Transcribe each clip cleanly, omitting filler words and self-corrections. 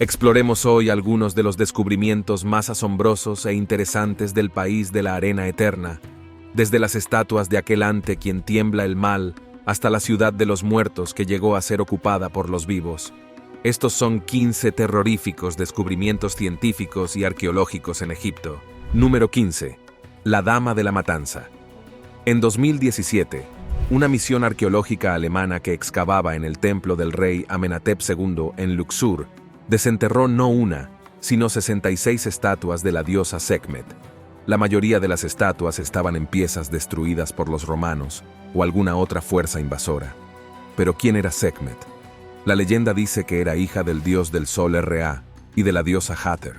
Exploremos hoy algunos de los descubrimientos más asombrosos e interesantes del país de la arena eterna, desde las estatuas de aquel ante quien tiembla el mal hasta la ciudad de los muertos que llegó a ser ocupada por los vivos. Estos son 15 terroríficos descubrimientos científicos y arqueológicos en Egipto. Número 15. La Dama de la Matanza. En 2017, una misión arqueológica alemana que excavaba en el templo del rey Amenhotep II en Luxor desenterró no una, sino 66 estatuas de la diosa Sekhmet. La mayoría de las estatuas estaban en piezas destruidas por los romanos o alguna otra fuerza invasora. Pero ¿quién era Sekhmet? La leyenda dice que era hija del dios del sol Ra y de la diosa Hathor.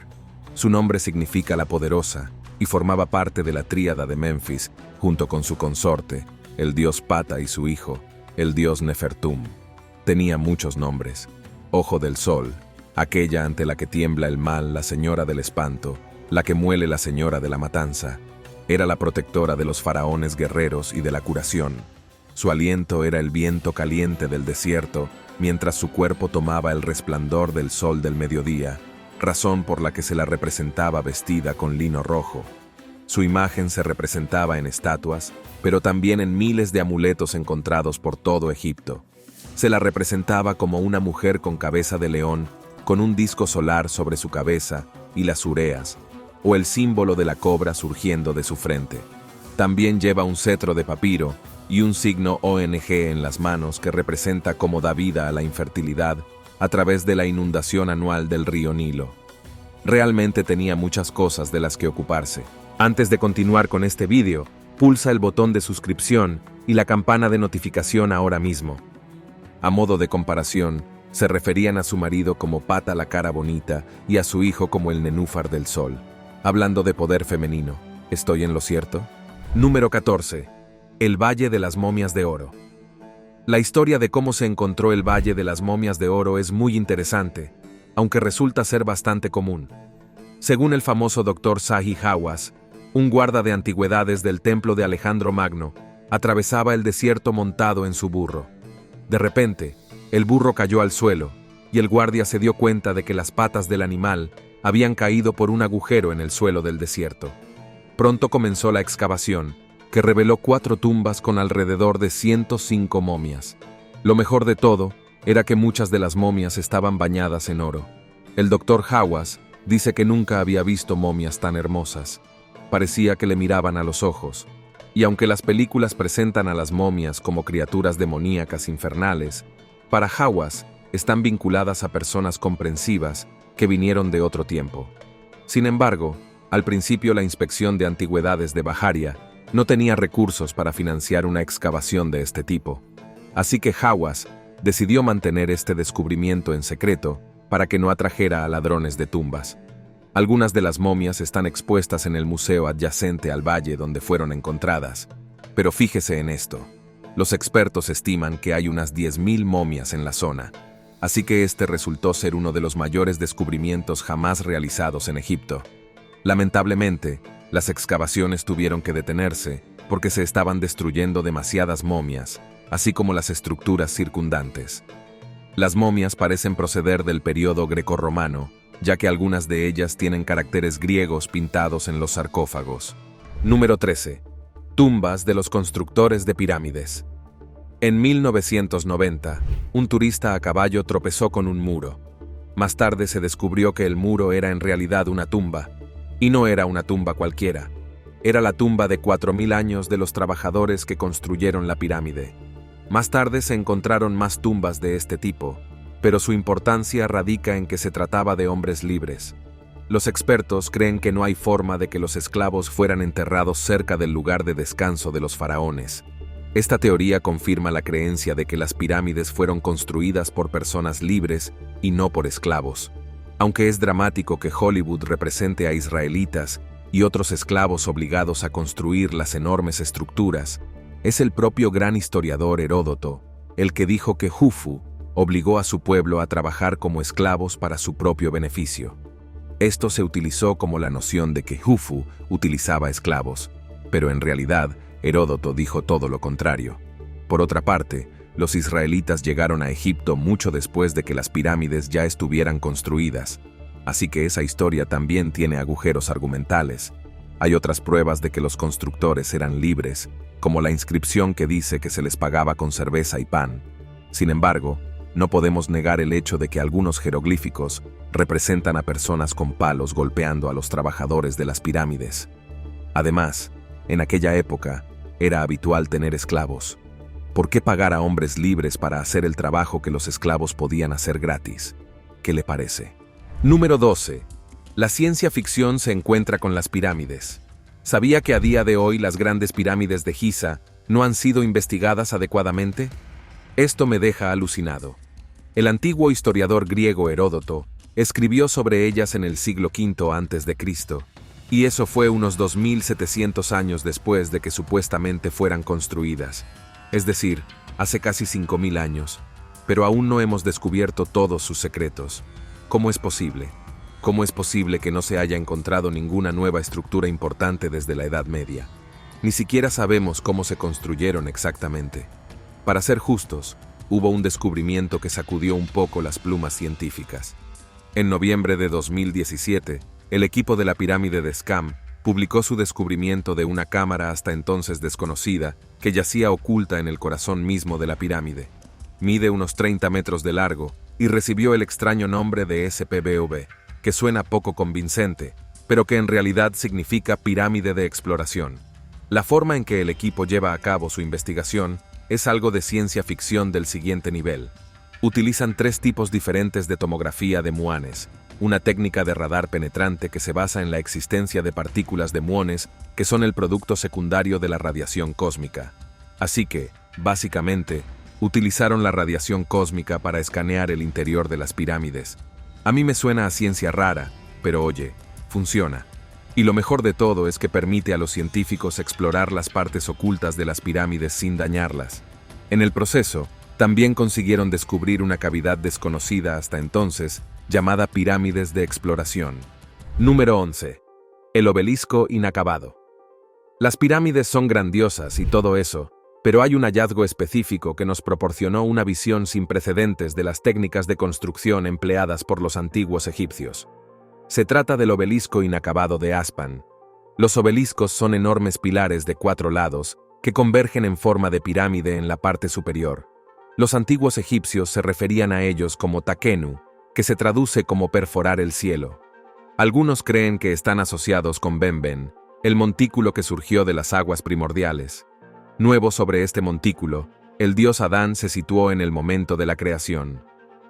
Su nombre significa la poderosa y formaba parte de la tríada de Menfis junto con su consorte, el dios Pata y su hijo, el dios Nefertum. Tenía muchos nombres: Ojo del Sol, aquella ante la que tiembla el mal, la señora del espanto, la que muele, la señora de la matanza. Era la protectora de los faraones guerreros y de la curación. Su aliento era el viento caliente del desierto, mientras su cuerpo tomaba el resplandor del sol del mediodía, razón por la que se la representaba vestida con lino rojo. Su imagen se representaba en estatuas, pero también en miles de amuletos encontrados por todo Egipto. Se la representaba como una mujer con cabeza de león, con un disco solar sobre su cabeza y las ureas, o el símbolo de la cobra surgiendo de su frente. También lleva un cetro de papiro y un signo ONG en las manos que representa cómo da vida a la infertilidad a través de la inundación anual del río Nilo. Realmente tenía muchas cosas de las que ocuparse. Antes de continuar con este vídeo, pulsa el botón de suscripción y la campana de notificación ahora mismo. A modo de comparación, se referían a su marido como Pata la cara bonita y a su hijo como el nenúfar del sol. Hablando de poder femenino, ¿estoy en lo cierto? Número 14. El Valle de las Momias de Oro. La historia de cómo se encontró el Valle de las Momias de Oro es muy interesante, aunque resulta ser bastante común. Según el famoso Dr. Zahi Hawass, un guarda de antigüedades del templo de Alejandro Magno, atravesaba el desierto montado en su burro. De repente, el burro cayó al suelo, y el guardia se dio cuenta de que las patas del animal habían caído por un agujero en el suelo del desierto. Pronto comenzó la excavación, que reveló 4 tumbas con alrededor de 105 momias. Lo mejor de todo era que muchas de las momias estaban bañadas en oro. El Dr. Hawass dice que nunca había visto momias tan hermosas. Parecía que le miraban a los ojos. Y aunque las películas presentan a las momias como criaturas demoníacas infernales, para Hawass están vinculadas a personas comprensivas que vinieron de otro tiempo. Sin embargo, al principio la inspección de antigüedades de Baharia no tenía recursos para financiar una excavación de este tipo. Así que Hawass decidió mantener este descubrimiento en secreto para que no atrajera a ladrones de tumbas. Algunas de las momias están expuestas en el museo adyacente al valle donde fueron encontradas. Pero fíjese en esto. Los expertos estiman que hay unas 10.000 momias en la zona, así que este resultó ser uno de los mayores descubrimientos jamás realizados en Egipto. Lamentablemente, las excavaciones tuvieron que detenerse porque se estaban destruyendo demasiadas momias, así como las estructuras circundantes. Las momias parecen proceder del período grecorromano, ya que algunas de ellas tienen caracteres griegos pintados en los sarcófagos. Número 13. Tumbas de los constructores de pirámides. En 1990, un turista a caballo tropezó con un muro. Más tarde se descubrió que el muro era en realidad una tumba, y no era una tumba cualquiera. Era la tumba de 4.000 años de los trabajadores que construyeron la pirámide. Más tarde se encontraron más tumbas de este tipo, pero su importancia radica en que se trataba de hombres libres. Los expertos creen que no hay forma de que los esclavos fueran enterrados cerca del lugar de descanso de los faraones. Esta teoría confirma la creencia de que las pirámides fueron construidas por personas libres y no por esclavos. Aunque es dramático que Hollywood represente a israelitas y otros esclavos obligados a construir las enormes estructuras, es el propio gran historiador Heródoto el que dijo que Jufu obligó a su pueblo a trabajar como esclavos para su propio beneficio. Esto se utilizó como la noción de que Jufu utilizaba esclavos, pero en realidad Heródoto dijo todo lo contrario. Por otra parte, los israelitas llegaron a Egipto mucho después de que las pirámides ya estuvieran construidas, así que esa historia también tiene agujeros argumentales. Hay otras pruebas de que los constructores eran libres, como la inscripción que dice que se les pagaba con cerveza y pan. Sin embargo, no podemos negar el hecho de que algunos jeroglíficos representan a personas con palos golpeando a los trabajadores de las pirámides. Además, en aquella época, era habitual tener esclavos. ¿Por qué pagar a hombres libres para hacer el trabajo que los esclavos podían hacer gratis? ¿Qué le parece? Número 12. La ciencia ficción se encuentra con las pirámides. ¿Sabía que a día de hoy las grandes pirámides de Giza no han sido investigadas adecuadamente? Esto me deja alucinado. El antiguo historiador griego Heródoto escribió sobre ellas en el siglo V a.C., y eso fue unos 2700 años después de que supuestamente fueran construidas, es decir, hace casi 5000 años, pero aún no hemos descubierto todos sus secretos. ¿Cómo es posible? ¿Cómo es posible que no se haya encontrado ninguna nueva estructura importante desde la Edad Media? Ni siquiera sabemos cómo se construyeron exactamente. Para ser justos, hubo un descubrimiento que sacudió un poco las plumas científicas. En noviembre de 2017, el equipo de la pirámide de Skam publicó su descubrimiento de una cámara hasta entonces desconocida que yacía oculta en el corazón mismo de la pirámide. Mide unos 30 metros de largo y recibió el extraño nombre de SPBV, que suena poco convincente, pero que en realidad significa pirámide de exploración. La forma en que el equipo lleva a cabo su investigación es algo de ciencia ficción del siguiente nivel. Utilizan 3 tipos diferentes de tomografía de muones, una técnica de radar penetrante que se basa en la existencia de partículas de muones que son el producto secundario de la radiación cósmica. Así que, básicamente, utilizaron la radiación cósmica para escanear el interior de las pirámides. A mí me suena a ciencia rara, pero oye, funciona. Y lo mejor de todo es que permite a los científicos explorar las partes ocultas de las pirámides sin dañarlas. En el proceso, también consiguieron descubrir una cavidad desconocida hasta entonces, llamada pirámides de exploración. Número 11. El obelisco inacabado. Las pirámides son grandiosas y todo eso, pero hay un hallazgo específico que nos proporcionó una visión sin precedentes de las técnicas de construcción empleadas por los antiguos egipcios. Se trata del obelisco inacabado de Aspan. Los obeliscos son enormes pilares de 4 lados que convergen en forma de pirámide en la parte superior. Los antiguos egipcios se referían a ellos como Takenu, que se traduce como perforar el cielo. Algunos creen que están asociados con Benben, el montículo que surgió de las aguas primordiales. Nuevo sobre este montículo, el dios Adán se situó en el momento de la creación.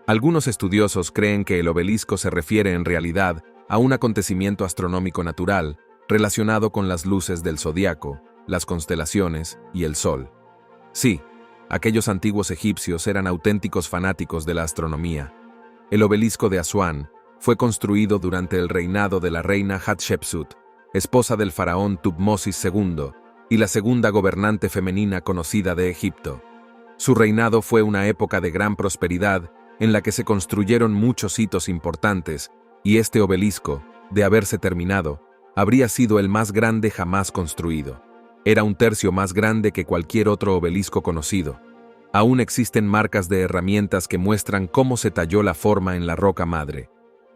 Algunos estudiosos creen que el obelisco se refiere en realidad a un acontecimiento astronómico natural relacionado con las luces del zodiaco, las constelaciones y el sol. Sí, aquellos antiguos egipcios eran auténticos fanáticos de la astronomía. El obelisco de Asuán fue construido durante el reinado de la reina Hatshepsut, esposa del faraón Tutmosis II, y la segunda gobernante femenina conocida de Egipto. Su reinado fue una época de gran prosperidad en la que se construyeron muchos hitos importantes, y este obelisco, de haberse terminado, habría sido el más grande jamás construido. Era 1/3 más grande que cualquier otro obelisco conocido. Aún existen marcas de herramientas que muestran cómo se talló la forma en la roca madre.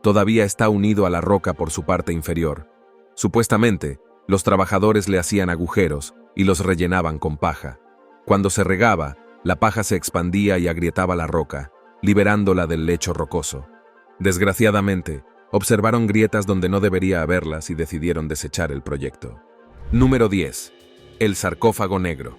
Todavía está unido a la roca por su parte inferior. Supuestamente, los trabajadores le hacían agujeros y los rellenaban con paja. Cuando se regaba, la paja se expandía y agrietaba la roca, liberándola del lecho rocoso. Desgraciadamente, observaron grietas donde no debería haberlas y decidieron desechar el proyecto. Número 10. El sarcófago negro.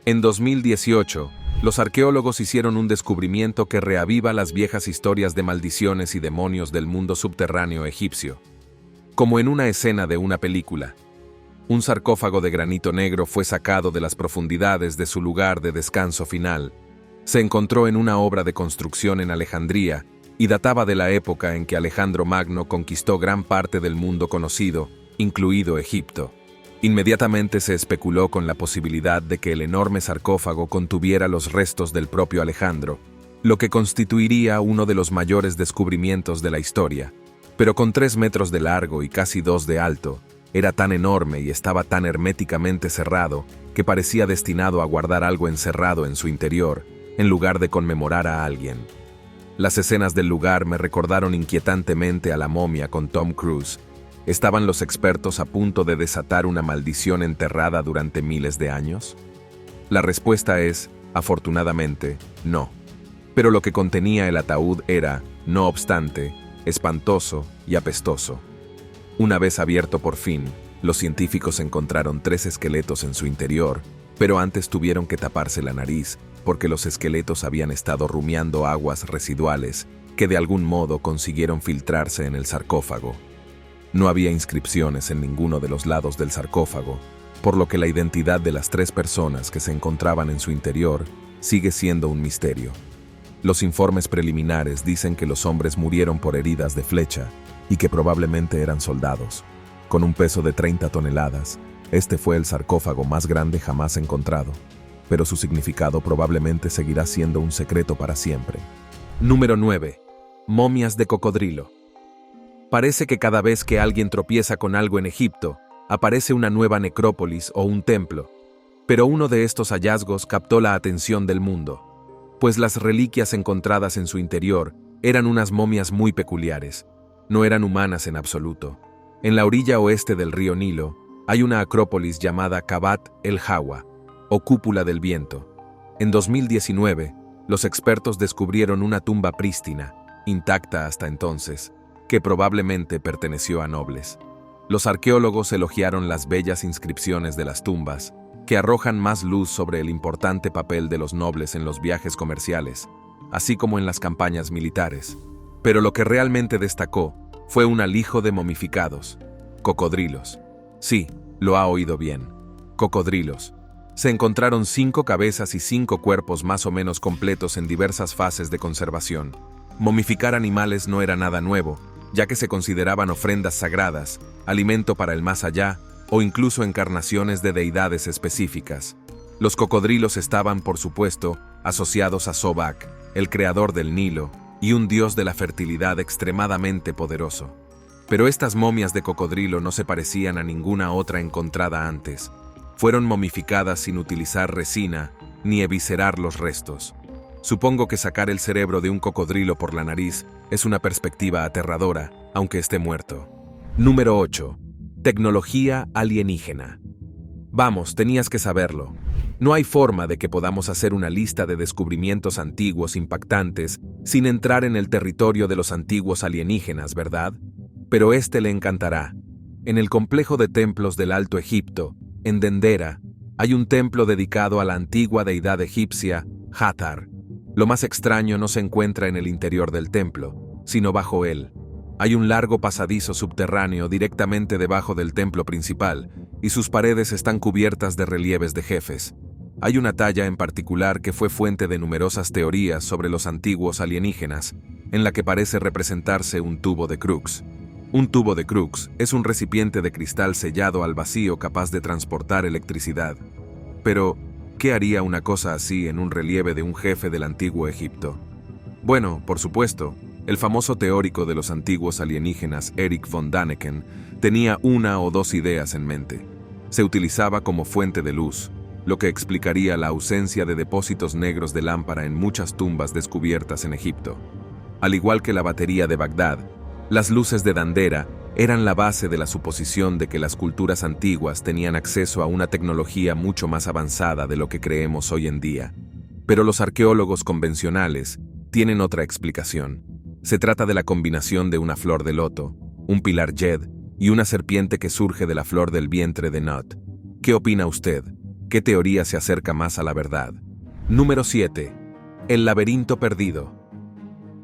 En 2018, los arqueólogos hicieron un descubrimiento que reaviva las viejas historias de maldiciones y demonios del mundo subterráneo egipcio. Como en una escena de una película, un sarcófago de granito negro fue sacado de las profundidades de su lugar de descanso final. Se encontró en una obra de construcción en Alejandría y databa de la época en que Alejandro Magno conquistó gran parte del mundo conocido, incluido Egipto. Inmediatamente se especuló con la posibilidad de que el enorme sarcófago contuviera los restos del propio Alejandro, lo que constituiría uno de los mayores descubrimientos de la historia. Pero con 3 metros de largo y casi 2 de alto, era tan enorme y estaba tan herméticamente cerrado que parecía destinado a guardar algo encerrado en su interior, en lugar de conmemorar a alguien. Las escenas del lugar me recordaron inquietantemente a La momia con Tom Cruise. ¿Estaban los expertos a punto de desatar una maldición enterrada durante miles de años? La respuesta es, afortunadamente, no. Pero lo que contenía el ataúd era, no obstante, espantoso y apestoso. Una vez abierto por fin, los científicos encontraron 3 esqueletos en su interior, pero antes tuvieron que taparse la nariz porque los esqueletos habían estado rumiando aguas residuales que de algún modo consiguieron filtrarse en el sarcófago. No había inscripciones en ninguno de los lados del sarcófago, por lo que la identidad de las 3 personas que se encontraban en su interior sigue siendo un misterio. Los informes preliminares dicen que los hombres murieron por heridas de flecha y que probablemente eran soldados. Con un peso de 30 toneladas, este fue el sarcófago más grande jamás encontrado, pero su significado probablemente seguirá siendo un secreto para siempre. Número 9. Momias de cocodrilo. Parece que cada vez que alguien tropieza con algo en Egipto, aparece una nueva necrópolis o un templo, pero uno de estos hallazgos captó la atención del mundo, pues las reliquias encontradas en su interior eran unas momias muy peculiares. No eran humanas en absoluto. En la orilla oeste del río Nilo hay una acrópolis llamada Kabat el-Hawa, o Cúpula del Viento. En 2019, los expertos descubrieron una tumba prístina, intacta hasta entonces, que probablemente perteneció a nobles. Los arqueólogos elogiaron las bellas inscripciones de las tumbas, que arrojan más luz sobre el importante papel de los nobles en los viajes comerciales, así como en las campañas militares. Pero lo que realmente destacó fue un alijo de momificados, cocodrilos. Sí, lo ha oído bien, cocodrilos. Se encontraron 5 cabezas y 5 cuerpos más o menos completos en diversas fases de conservación. Momificar animales no era nada nuevo, ya que se consideraban ofrendas sagradas, alimento para el más allá, o incluso encarnaciones de deidades específicas. Los cocodrilos estaban, por supuesto, asociados a Sobak, el creador del Nilo, y un dios de la fertilidad extremadamente poderoso. Pero estas momias de cocodrilo no se parecían a ninguna otra encontrada antes. Fueron momificadas sin utilizar resina ni eviscerar los restos. Supongo que sacar el cerebro de un cocodrilo por la nariz es una perspectiva aterradora, aunque esté muerto. Número 8. Tecnología alienígena. Vamos, tenías que saberlo. No hay forma de que podamos hacer una lista de descubrimientos antiguos impactantes sin entrar en el territorio de los antiguos alienígenas, ¿verdad? Pero este le encantará. En el complejo de templos del Alto Egipto, en Dendera, hay un templo dedicado a la antigua deidad egipcia, Hathor. Lo más extraño no se encuentra en el interior del templo, sino bajo él. Hay un largo pasadizo subterráneo directamente debajo del templo principal, y sus paredes están cubiertas de relieves de jefes. Hay una talla en particular que fue fuente de numerosas teorías sobre los antiguos alienígenas, en la que parece representarse un tubo de Crookes. Un tubo de Crookes es un recipiente de cristal sellado al vacío capaz de transportar electricidad. Pero, ¿qué haría una cosa así en un relieve de un jefe del antiguo Egipto? Bueno, por supuesto, el famoso teórico de los antiguos alienígenas Erich von Däniken tenía 1 o 2 ideas en mente. Se utilizaba como fuente de luz, lo que explicaría la ausencia de depósitos negros de lámpara en muchas tumbas descubiertas en Egipto. Al igual que la batería de Bagdad, las luces de Dendera eran la base de la suposición de que las culturas antiguas tenían acceso a una tecnología mucho más avanzada de lo que creemos hoy en día. Pero los arqueólogos convencionales tienen otra explicación. Se trata de la combinación de una flor de loto, un pilar Yed y una serpiente que surge de la flor del vientre de Nut. ¿Qué opina usted? ¿Qué teoría se acerca más a la verdad? Número 7. El laberinto perdido.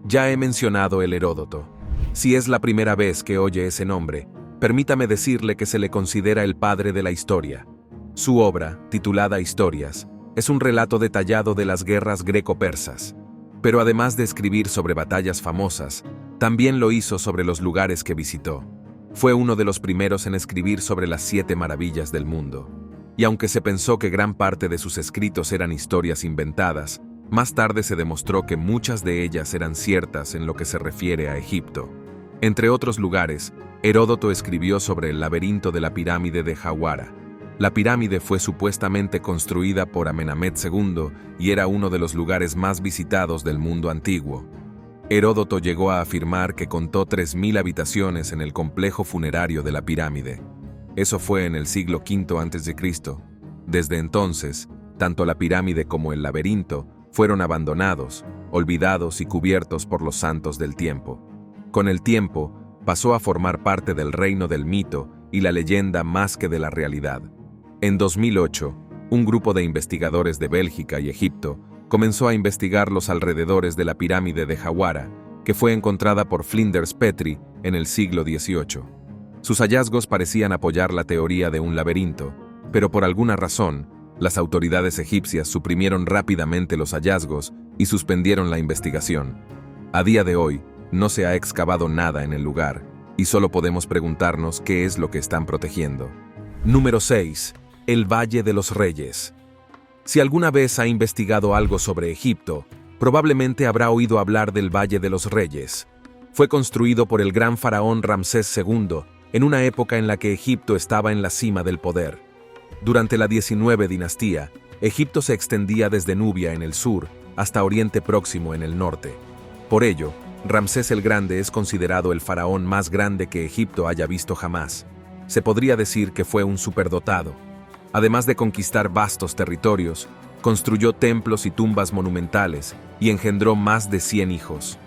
Ya he mencionado el Heródoto. Si es la primera vez que oye ese nombre, permítame decirle que se le considera el padre de la historia. Su obra, titulada Historias, es un relato detallado de las guerras greco-persas. Pero además de escribir sobre batallas famosas, también lo hizo sobre los lugares que visitó. Fue uno de los primeros en escribir sobre las 7 maravillas del mundo. Y aunque se pensó que gran parte de sus escritos eran historias inventadas, más tarde se demostró que muchas de ellas eran ciertas en lo que se refiere a Egipto. Entre otros lugares, Heródoto escribió sobre el laberinto de la pirámide de Jawara. La pirámide fue supuestamente construida por Amenemhet II y era uno de los lugares más visitados del mundo antiguo. Heródoto llegó a afirmar que contó 3.000 habitaciones en el complejo funerario de la pirámide. Eso fue en el siglo V a.C. Desde entonces, tanto la pirámide como el laberinto fueron abandonados, olvidados y cubiertos por los santos del tiempo. Con el tiempo, pasó a formar parte del reino del mito y la leyenda más que de la realidad. En 2008, un grupo de investigadores de Bélgica y Egipto comenzó a investigar los alrededores de la pirámide de Jawara, que fue encontrada por Flinders Petrie en el siglo XVIII. Sus hallazgos parecían apoyar la teoría de un laberinto, pero por alguna razón, las autoridades egipcias suprimieron rápidamente los hallazgos y suspendieron la investigación. A día de hoy, no se ha excavado nada en el lugar, y solo podemos preguntarnos qué es lo que están protegiendo. Número 6. El Valle de los Reyes. Si alguna vez ha investigado algo sobre Egipto, probablemente habrá oído hablar del Valle de los Reyes. Fue construido por el gran faraón Ramsés II en una época en la que Egipto estaba en la cima del poder. Durante la 19 dinastía, Egipto se extendía desde Nubia en el sur hasta Oriente Próximo en el norte. Por ello, Ramsés el Grande es considerado el faraón más grande que Egipto haya visto jamás. Se podría decir que fue un superdotado. Además de conquistar vastos territorios, construyó templos y tumbas monumentales y engendró más de 100 hijos.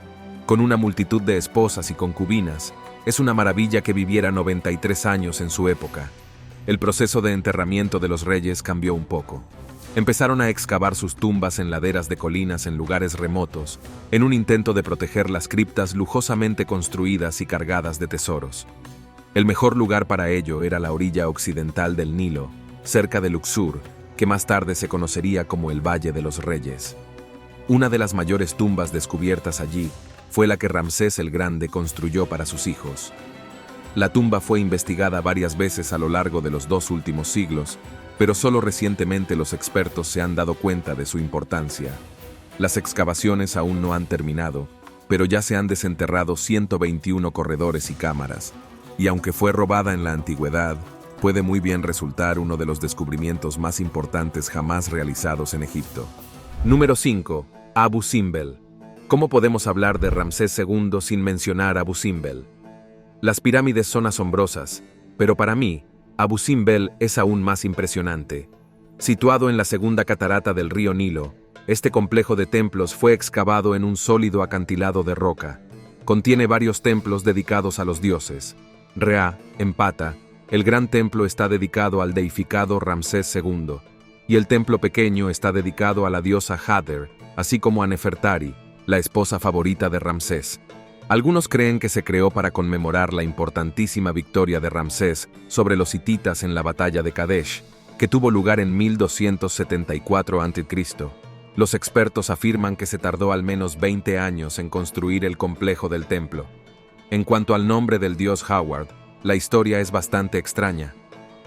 Con una multitud de esposas y concubinas, es una maravilla que viviera 93 años en su época. El proceso de enterramiento de los reyes cambió un poco. Empezaron a excavar sus tumbas en laderas de colinas en lugares remotos, en un intento de proteger las criptas lujosamente construidas y cargadas de tesoros. El mejor lugar para ello era la orilla occidental del Nilo, cerca de Luxor, que más tarde se conocería como el Valle de los Reyes. Una de las mayores tumbas descubiertas allí fue la que Ramsés el Grande construyó para sus hijos. La tumba fue investigada varias veces a lo largo de los 2 últimos siglos, pero solo recientemente los expertos se han dado cuenta de su importancia. Las excavaciones aún no han terminado, pero ya se han desenterrado 121 corredores y cámaras, y aunque fue robada en la antigüedad, puede muy bien resultar uno de los descubrimientos más importantes jamás realizados en Egipto. Número 5. Abu Simbel. ¿Cómo podemos hablar de Ramsés II sin mencionar a Abu Simbel? Las pirámides son asombrosas, pero para mí, Abu Simbel es aún más impresionante. Situado en la segunda catarata del río Nilo, este complejo de templos fue excavado en un sólido acantilado de roca. Contiene varios templos dedicados a los dioses. Rea, en Pata, el gran templo está dedicado al deificado Ramsés II, y el templo pequeño está dedicado a la diosa Hathor, así como a Nefertari, la esposa favorita de Ramsés. Algunos creen que se creó para conmemorar la importantísima victoria de Ramsés sobre los hititas en la batalla de Kadesh, que tuvo lugar en 1274 a.C. Los expertos afirman que se tardó al menos 20 años en construir el complejo del templo. En cuanto al nombre del dios Howard, la historia es bastante extraña.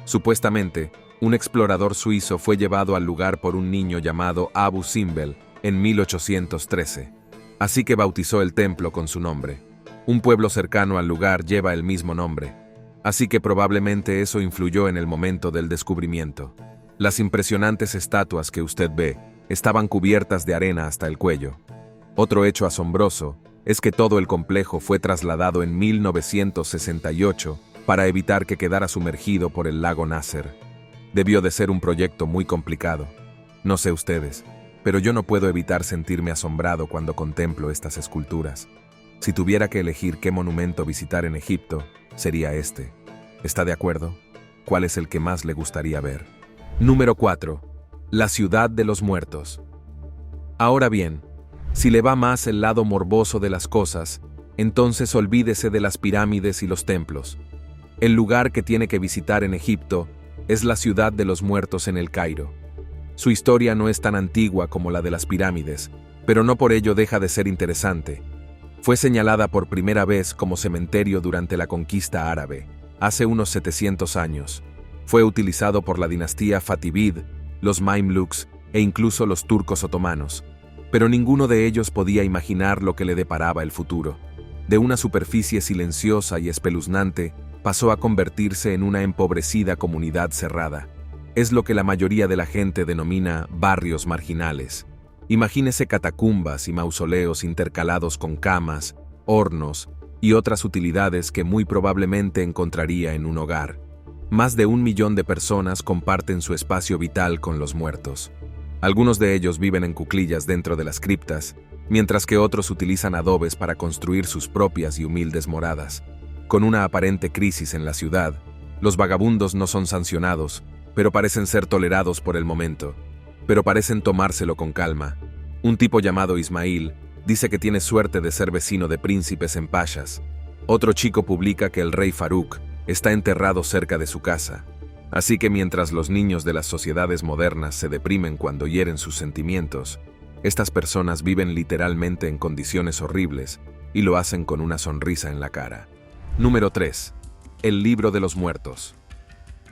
Supuestamente, un explorador suizo fue llevado al lugar por un niño llamado Abu Simbel en 1813. Así que bautizó el templo con su nombre. Un pueblo cercano al lugar lleva el mismo nombre. Así que probablemente eso influyó en el momento del descubrimiento. Las impresionantes estatuas que usted ve estaban cubiertas de arena hasta el cuello. Otro hecho asombroso es que todo el complejo fue trasladado en 1968 para evitar que quedara sumergido por el lago Nasser. Debió de ser un proyecto muy complicado. No sé ustedes, pero yo no puedo evitar sentirme asombrado cuando contemplo estas esculturas. Si tuviera que elegir qué monumento visitar en Egipto, sería este. ¿Está de acuerdo? ¿Cuál es el que más le gustaría ver? Número 4. La ciudad de los muertos. Ahora bien, si le va más el lado morboso de las cosas, entonces olvídese de las pirámides y los templos. El lugar que tiene que visitar en Egipto es la ciudad de los muertos en el Cairo. Su historia no es tan antigua como la de las pirámides, pero no por ello deja de ser interesante. Fue señalada por primera vez como cementerio durante la conquista árabe, hace unos 700 años. Fue utilizado por la dinastía Fativid, los Maimluks e incluso los turcos otomanos, pero ninguno de ellos podía imaginar lo que le deparaba el futuro. De una superficie silenciosa y espeluznante, pasó a convertirse en una empobrecida comunidad cerrada. Es lo que la mayoría de la gente denomina barrios marginales. Imagínese catacumbas y mausoleos intercalados con camas, hornos y otras utilidades que muy probablemente encontraría en un hogar. Más de 1 millón de personas comparten su espacio vital con los muertos. Algunos de ellos viven en cuclillas dentro de las criptas, mientras que otros utilizan adobes para construir sus propias y humildes moradas. Con una aparente crisis en la ciudad, los vagabundos no son sancionados, pero parecen ser tolerados por el momento. Pero parecen tomárselo con calma. Un tipo llamado Ismail dice que tiene suerte de ser vecino de príncipes en pashas. Otro chico publica que el rey Farouk está enterrado cerca de su casa. Así que mientras los niños de las sociedades modernas se deprimen cuando hieren sus sentimientos, estas personas viven literalmente en condiciones horribles y lo hacen con una sonrisa en la cara. Número 3. El libro de los muertos.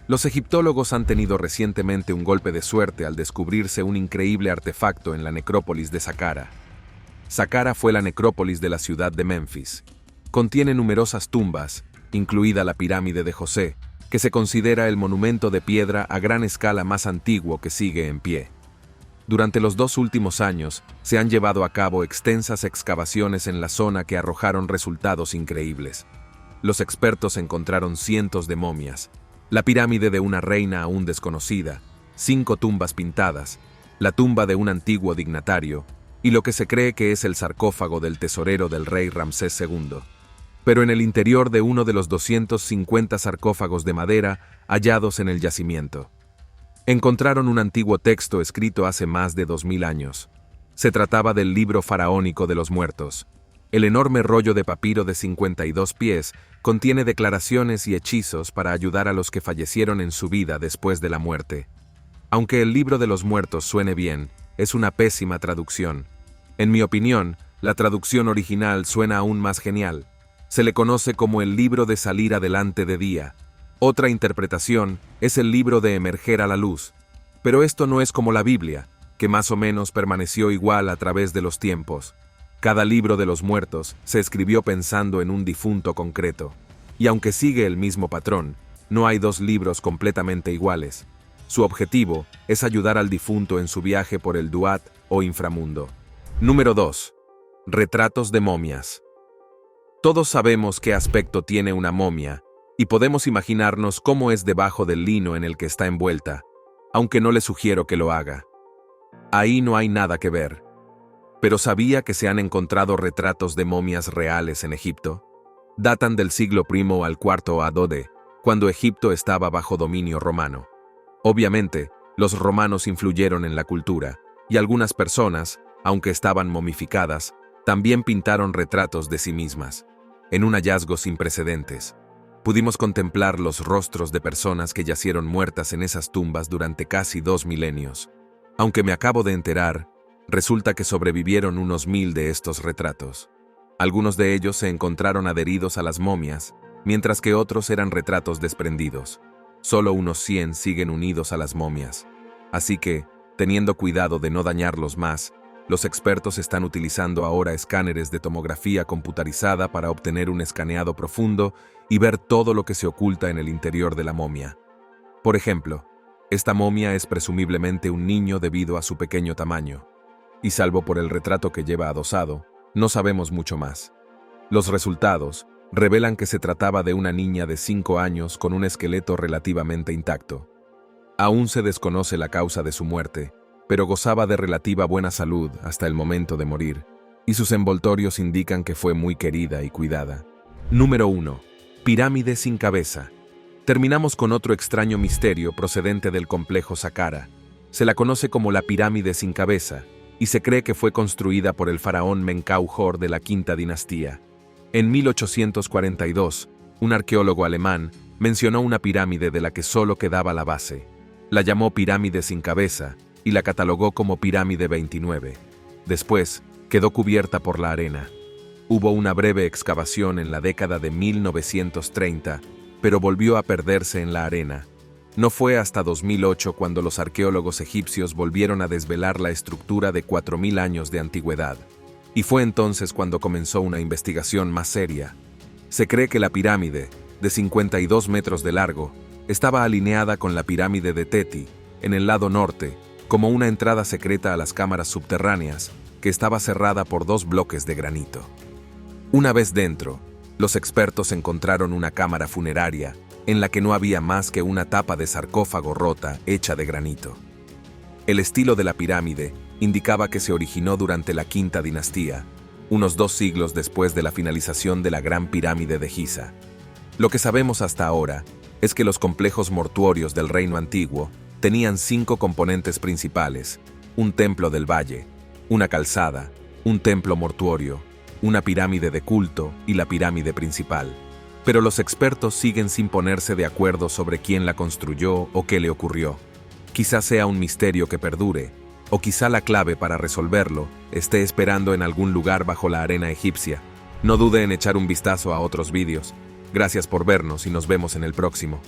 Los egiptólogos han tenido recientemente un golpe de suerte al descubrirse un increíble artefacto en la necrópolis de Saqqara. Saqqara fue la necrópolis de la ciudad de Memphis. Contiene numerosas tumbas, incluida la pirámide de José, que se considera el monumento de piedra a gran escala más antiguo que sigue en pie. Durante los 2 últimos años, se han llevado a cabo extensas excavaciones en la zona que arrojaron resultados increíbles. Los expertos encontraron cientos de momias, la pirámide de una reina aún desconocida, 5 tumbas pintadas, la tumba de un antiguo dignatario, y lo que se cree que es el sarcófago del tesorero del rey Ramsés II. Pero en el interior de uno de los 250 sarcófagos de madera hallados en el yacimiento, encontraron un antiguo texto escrito hace más de 2000 años. Se trataba del libro faraónico de los muertos. El enorme rollo de papiro de 52 pies contiene declaraciones y hechizos para ayudar a los que fallecieron en su vida después de la muerte. Aunque el libro de los muertos suene bien, es una pésima traducción. En mi opinión, la traducción original suena aún más genial. Se le conoce como el libro de salir adelante de día. Otra interpretación es el libro de emerger a la luz. Pero esto no es como la Biblia, que más o menos permaneció igual a través de los tiempos. Cada libro de los muertos se escribió pensando en un difunto concreto. Y aunque sigue el mismo patrón, no hay 2 libros completamente iguales. Su objetivo es ayudar al difunto en su viaje por el Duat o inframundo. Número 2. Retratos de momias. Todos sabemos qué aspecto tiene una momia, y podemos imaginarnos cómo es debajo del lino en el que está envuelta, aunque no le sugiero que lo haga. Ahí no hay nada que ver. Pero ¿sabía que se han encontrado retratos de momias reales en Egipto? Datan del siglo I al IV a.D., cuando Egipto estaba bajo dominio romano. Obviamente, los romanos influyeron en la cultura, y algunas personas, aunque estaban momificadas, también pintaron retratos de sí mismas. En un hallazgo sin precedentes, pudimos contemplar los rostros de personas que yacieron muertas en esas tumbas durante casi 2 milenios. Aunque me acabo de enterar, resulta que sobrevivieron unos 1000 de estos retratos. Algunos de ellos se encontraron adheridos a las momias, mientras que otros eran retratos desprendidos. Solo unos 100 siguen unidos a las momias. Así que, teniendo cuidado de no dañarlos más, los expertos están utilizando ahora escáneres de tomografía computarizada para obtener un escaneado profundo y ver todo lo que se oculta en el interior de la momia. Por ejemplo, esta momia es presumiblemente un niño debido a su pequeño tamaño, y salvo por el retrato que lleva adosado, no sabemos mucho más. Los resultados revelan que se trataba de una niña de 5 años con un esqueleto relativamente intacto. Aún se desconoce la causa de su muerte, pero gozaba de relativa buena salud hasta el momento de morir, y sus envoltorios indican que fue muy querida y cuidada. Número 1. Pirámide sin cabeza. Terminamos con otro extraño misterio procedente del complejo Saqqara. Se la conoce como la pirámide sin cabeza, y se cree que fue construida por el faraón Menkaure de la Quinta Dinastía. En 1842, un arqueólogo alemán mencionó una pirámide de la que solo quedaba la base. La llamó pirámide sin cabeza y la catalogó como pirámide 29. Después, quedó cubierta por la arena. Hubo una breve excavación en la década de 1930, pero volvió a perderse en la arena. No fue hasta 2008 cuando los arqueólogos egipcios volvieron a desvelar la estructura de 4000 años de antigüedad. Y fue entonces cuando comenzó una investigación más seria. Se cree que la pirámide, de 52 metros de largo, estaba alineada con la pirámide de Teti, en el lado norte, como una entrada secreta a las cámaras subterráneas, que estaba cerrada por 2 bloques de granito. Una vez dentro, los expertos encontraron una cámara funeraria en la que no había más que una tapa de sarcófago rota hecha de granito. El estilo de la pirámide indicaba que se originó durante la Quinta Dinastía, unos 2 siglos después de la finalización de la Gran Pirámide de Giza. Lo que sabemos hasta ahora es que los complejos mortuorios del Reino Antiguo tenían 5 componentes principales: un templo del valle, una calzada, un templo mortuorio, una pirámide de culto y la pirámide principal. Pero los expertos siguen sin ponerse de acuerdo sobre quién la construyó o qué le ocurrió. Quizá sea un misterio que perdure, o quizá la clave para resolverlo esté esperando en algún lugar bajo la arena egipcia. No dude en echar un vistazo a otros vídeos. Gracias por vernos y nos vemos en el próximo.